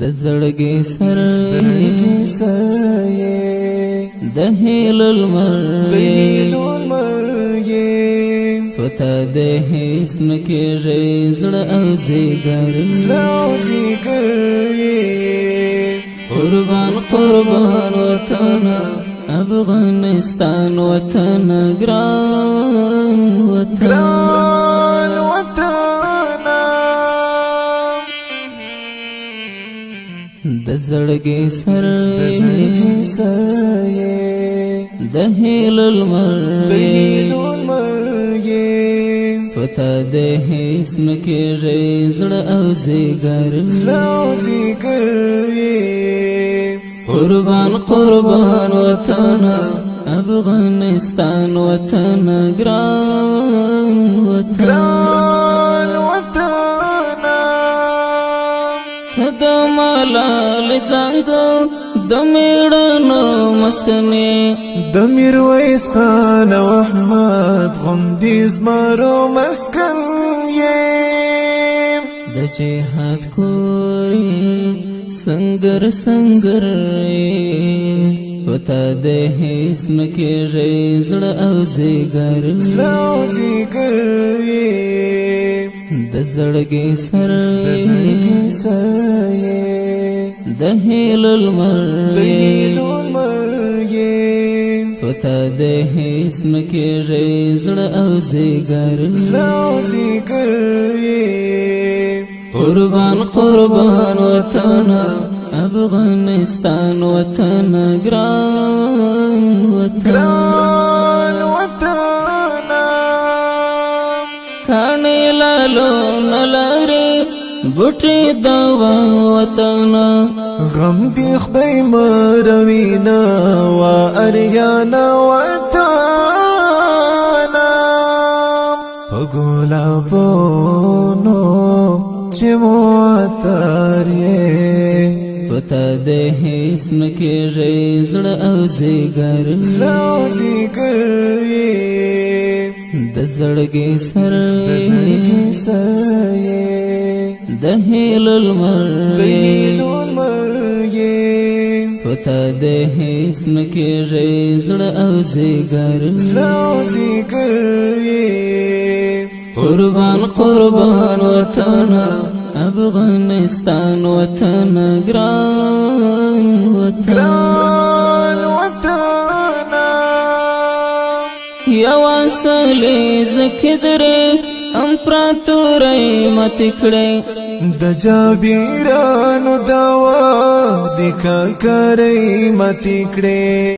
د زړګي سر د هیلو لمر پتا د هیڅ نکیږي زړه او زیګر قربان قربان وطن افغانستان وطن ګران وطن د زړګي سر د هیلو لمر پتا د هیڅ نکیږي زړه او زیګر قربان قربان وطن افغانستان وطن ګران وطن د ملال زنګو د میړانو مسکنې د میرویس خان او احمد غمدي زمرو مسکن یې د جهاد کورې سنگر سنگر پتا د هیڅ نکیږي زړه او زیګر د زړګي سر د هیلو لمر پتا د هیڅ نکیږي زړه او زیګر قربان قربان وطن افغانستان وطن ګران وطن کانی لالو نلاری بوټي دوا وطن غم دی خدای مروینا و اریانا وطن پګولا بونو چې موتر یې پتا د هیڅ نکیږي زړه او زیګر د زړګي سر د هیلو لمر پتا د هیڅ نکیږي زړه او زیګر قربان قربان وطن افغانستان وطن ګران وطن یو اصلي زکدرې امپراتورۍ مات کړې د جابیرانو دوا د کاکرۍ مات کړې